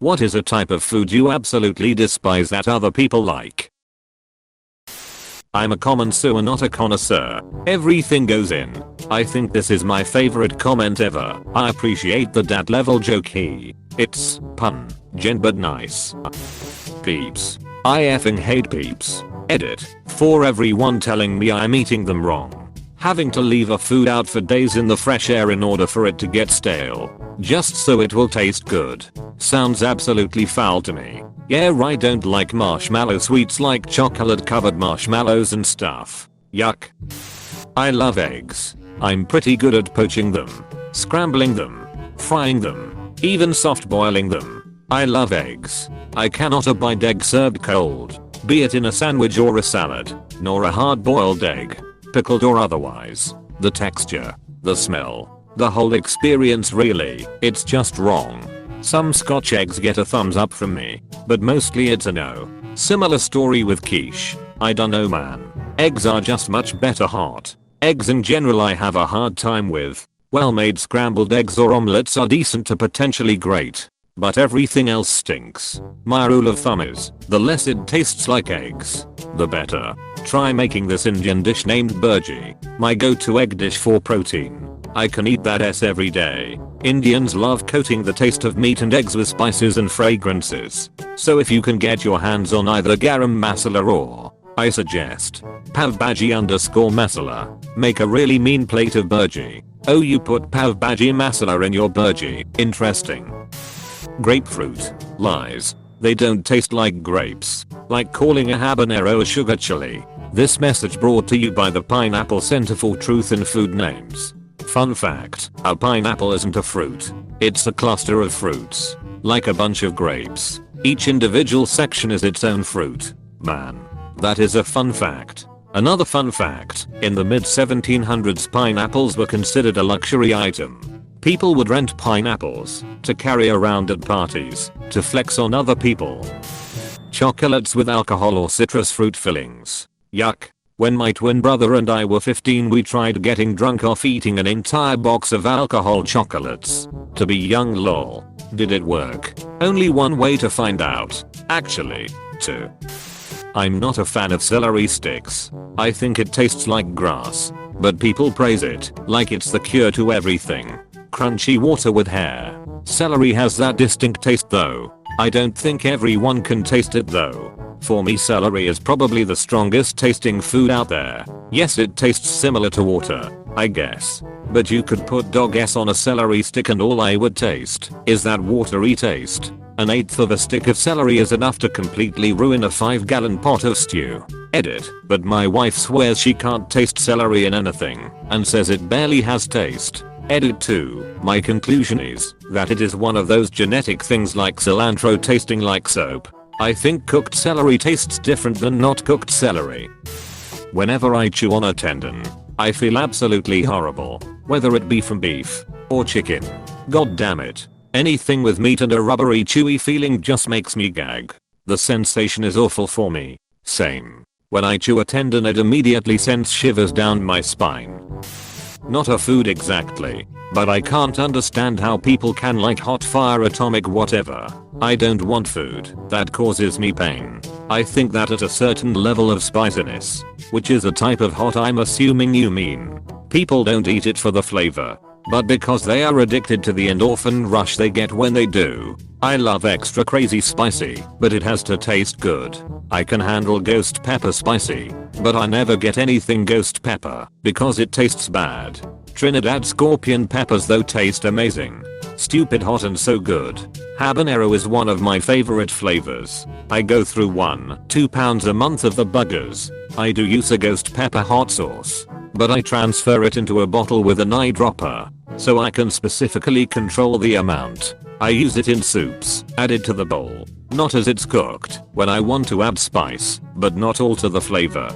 What is a type of food you absolutely despise that other people like? I'm a connoisseur, not a connoisseur. Everything goes in. I think this is my favorite comment ever. I appreciate the dat level joke It's pun. Gen but nice. Peeps. I effing hate peeps. Edit. For everyone telling me I'm eating them wrong. Having to leave a food out for days in the fresh air in order for it to get stale. Just so it will taste good. Sounds absolutely foul to me. Yeah, I don't like marshmallow sweets like chocolate covered marshmallows and stuff. Yuck. I love eggs. I'm pretty good at poaching them, scrambling them, frying them, even soft boiling them. I love eggs. I cannot abide eggs served cold, be it in a sandwich or a salad, nor a hard boiled egg, pickled or otherwise. The texture, the smell, the whole experience really, it's just wrong. Some Scotch eggs get a thumbs up from me, but mostly it's a no. Similar story with quiche. I dunno man. Eggs are just much better hot. Eggs in general I have a hard time with. Well-made scrambled eggs or omelets are decent to potentially great. But everything else stinks. My rule of thumb is, the less it tastes like eggs, the better. Try making this Indian dish named burji. My go-to egg dish for protein. I can eat that every day. Indians love coating the taste of meat and eggs with spices and fragrances. So if you can get your hands on either garam masala or, I suggest, pav bhaji _masala, make a really mean plate of burji. Oh, you put pav bhaji masala in your burji. Interesting. Grapefruit. Lies. They don't taste like grapes. Like calling a habanero a sugar chili. This message brought to you by the Pineapple Center for Truth in Food Names. Fun fact, a pineapple isn't a fruit. It's a cluster of fruits. Like a bunch of grapes. Each individual section is its own fruit. Man. That is a fun fact. Another fun fact, in the mid 1700s pineapples were considered a luxury item. People would rent pineapples to carry around at parties to flex on other people. Chocolates with alcohol or citrus fruit fillings. Yuck. When my twin brother and I were 15 we tried getting drunk off eating an entire box of alcohol chocolates. To be young lol. Did it work? Only one way to find out. Actually, 2. I'm not a fan of celery sticks. I think it tastes like grass. But people praise it like it's the cure to everything. Crunchy water with hair. Celery has that distinct taste though. I don't think everyone can taste it though. For me celery is probably the strongest tasting food out there. Yes, it tastes similar to water, I guess. But you could put dog s on a celery stick and all I would taste is that watery taste. An eighth of a stick of celery is enough to completely ruin a 5-gallon pot of stew. Edit. But my wife swears she can't taste celery in anything and says it barely has taste. Edit 2. My conclusion is that it is one of those genetic things like cilantro tasting like soap. I think cooked celery tastes different than not cooked celery. Whenever I chew on a tendon, I feel absolutely horrible, whether it be from beef or chicken. God damn it. Anything with meat and a rubbery chewy feeling just makes me gag. The sensation is awful for me. Same. When I chew a tendon it immediately sends shivers down my spine. Not a food exactly, but I can't understand how people can like hot fire atomic whatever. I don't want food that causes me pain. I think that at a certain level of spiciness, which is a type of hot I'm assuming you mean, people don't eat it for the flavor, but because they are addicted to the endorphin rush they get when they do. I love extra crazy spicy, but it has to taste good. I can handle ghost pepper spicy, but I never get anything ghost pepper because it tastes bad. Trinidad scorpion peppers though taste amazing. Stupid hot and so good. Habanero is one of my favorite flavors. I go through 1-2 pounds a month of the buggers. I do use a ghost pepper hot sauce, but I transfer it into a bottle with an eyedropper, so I can specifically control the amount. I use it in soups, added to the bowl, not as it's cooked, when I want to add spice, but not alter the flavor.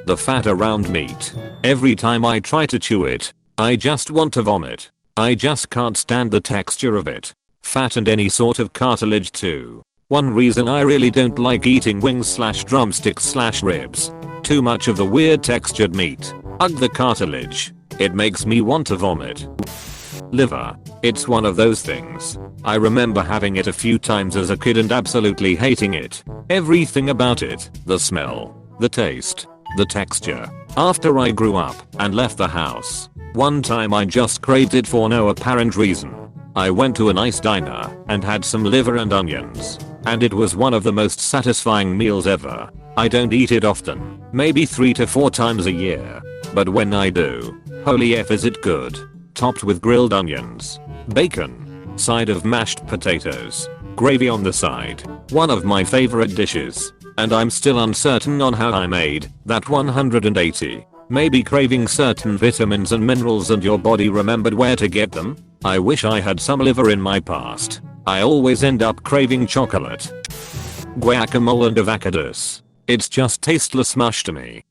The fat around meat. Every time I try to chew it, I just want to vomit. I just can't stand the texture of it. Fat and any sort of cartilage too. One reason I really don't like eating wings / drumsticks / ribs. Too much of the weird textured meat. Ugh, the cartilage. It makes me want to vomit. Liver. It's one of those things. I remember having it a few times as a kid and absolutely hating it. Everything about it. The smell. The taste. The texture. After I grew up and left the house, one time I just craved it for no apparent reason. I went to a nice diner and had some liver and onions, and it was one of the most satisfying meals ever. I don't eat it often, maybe 3 to 4 times a year, but when I do, holy F is it good. Topped with grilled onions, bacon, side of mashed potatoes, gravy on the side. One of my favorite dishes, and I'm still uncertain on how I made that 180. Maybe craving certain vitamins and minerals and your body remembered where to get them? I wish I had some liver in my past. I always end up craving chocolate. Guacamole and avocados. It's just tasteless mush to me.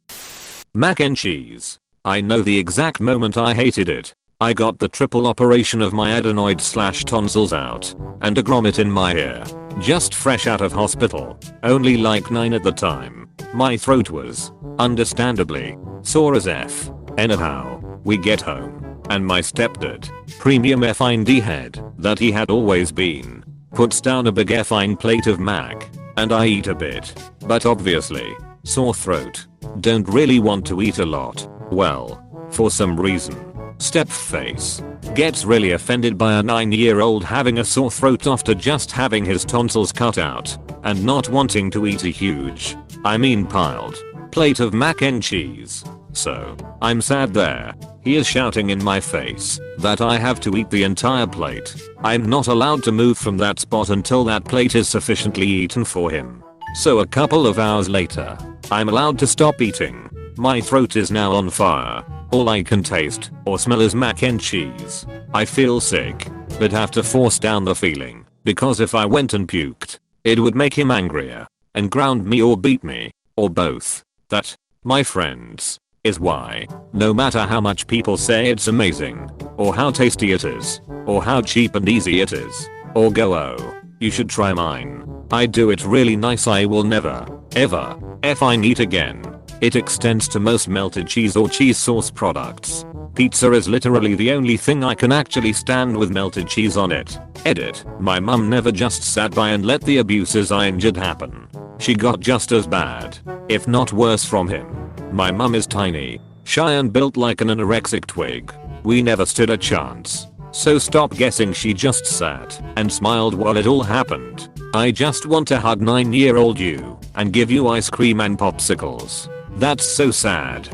Mac and cheese. I know the exact moment I hated it. I got the triple operation of my adenoid/tonsils out and a grommet in my ear. Just fresh out of hospital. Only like 9 at the time. My throat was, understandably, sore as F. Anyhow, we get home, and my stepdad, premium FIND head that he had always been, puts down a big effing plate of mac, and I eat a bit. But obviously, sore throat. Don't really want to eat a lot. Well, for some reason, stepface gets really offended by a 9-year-old having a sore throat after just having his tonsils cut out and not wanting to eat a huge, piled, plate of mac and cheese. So, I'm sad there. He is shouting in my face that I have to eat the entire plate. I'm not allowed to move from that spot until that plate is sufficiently eaten for him. So a couple of hours later, I'm allowed to stop eating. My throat is now on fire. All I can taste or smell is mac and cheese. I feel sick, but have to force down the feeling, because if I went and puked, it would make him angrier and ground me or beat me, or both. That, my friends, is why, no matter how much people say it's amazing, or how tasty it is, or how cheap and easy it is, or go oh, you should try mine. I do it really nice. I will never, ever, eat again. It extends to most melted cheese or cheese sauce products. Pizza is literally the only thing I can actually stand with melted cheese on it. Edit. My mum never just sat by and let the abuses I endured happen. She got just as bad, if not worse from him. My mum is tiny, shy and built like an anorexic twig. We never stood a chance. So stop guessing. She just sat and smiled while it all happened. I just want to hug 9-year-old you and give you ice cream and popsicles. That's so sad.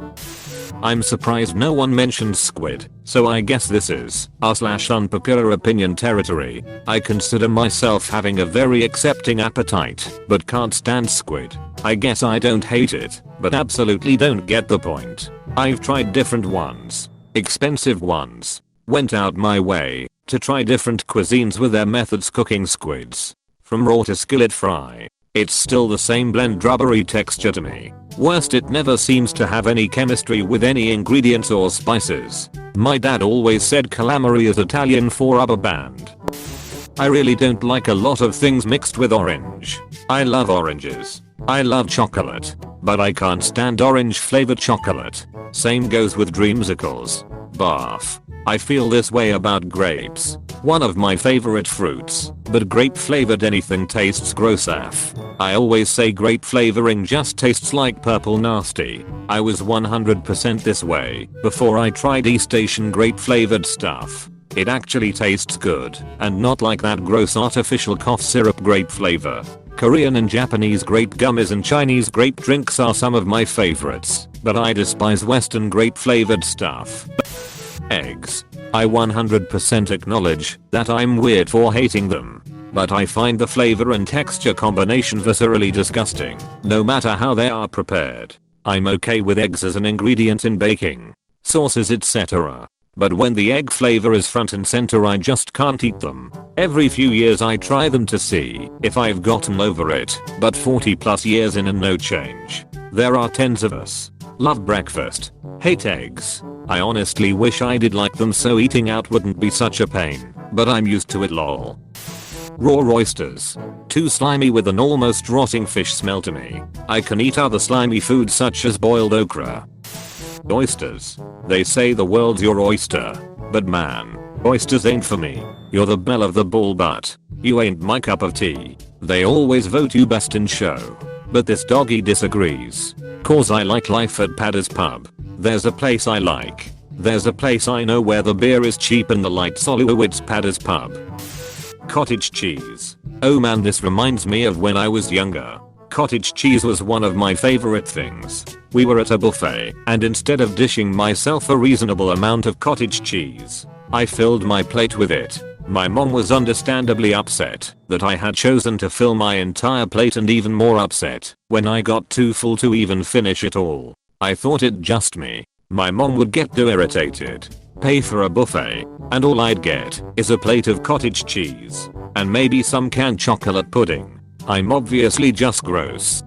I'm surprised no one mentioned squid, so I guess this is r/unpopular opinion territory. I consider myself having a very accepting appetite, but can't stand squid. I guess I don't hate it, but absolutely don't get the point. I've tried different ones, expensive ones, went out my way to try different cuisines with their methods cooking squids. From raw to skillet fry, it's still the same blend rubbery texture to me. Worst, it never seems to have any chemistry with any ingredients or spices. My dad always said calamari is Italian for rubber band. I really don't like a lot of things mixed with orange. I love oranges. I love chocolate, but I can't stand orange flavored chocolate. Same goes with dreamsicles. Barf. I feel this way about grapes. One of my favorite fruits, but grape flavored anything tastes gross af. I always say grape flavoring just tastes like purple nasty. I was 100% this way before I tried East Asian grape flavored stuff. It actually tastes good and not like that gross artificial cough syrup grape flavor. Korean and Japanese grape gummies and Chinese grape drinks are some of my favorites, but I despise Western grape flavored stuff. Eggs. I 100% acknowledge that I'm weird for hating them, but I find the flavor and texture combination viscerally disgusting, no matter how they are prepared. I'm okay with eggs as an ingredient in baking, sauces, etc. But when the egg flavor is front and center, I just can't eat them. Every few years I try them to see if I've gotten over it, but 40 plus years in and no change. There are tens of us. Love breakfast. Hate eggs. I honestly wish I did like them so eating out wouldn't be such a pain, but I'm used to it lol. Raw oysters. Too slimy with an almost rotting fish smell to me. I can eat other slimy foods such as boiled okra. Oysters. They say the world's your oyster, but man, Oysters ain't for me. You're the belle of the ball but you ain't my cup of tea. They always vote you best in show. But this doggy disagrees. Cause I like life at Paddy's pub. There's a place I like. There's a place I know where the beer is cheap and the lights are low. It's Paddy's pub. Cottage cheese. Oh man, this reminds me of when I was younger. Cottage cheese was one of my favorite things. We were at a buffet, and instead of dishing myself a reasonable amount of cottage cheese, I filled my plate with it. My mom was understandably upset that I had chosen to fill my entire plate, and even more upset when I got too full to even finish it all. I thought it just me. My mom would get too irritated, pay for a buffet, and all I'd get is a plate of cottage cheese and maybe some canned chocolate pudding. I'm obviously just gross.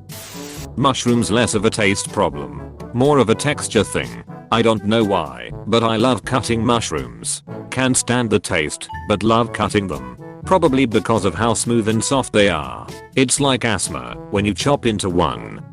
Mushrooms less of a taste problem, more of a texture thing. I don't know why, but I love cutting mushrooms. Can't stand the taste, but love cutting them. Probably because of how smooth and soft they are. It's like asthma when you chop into one.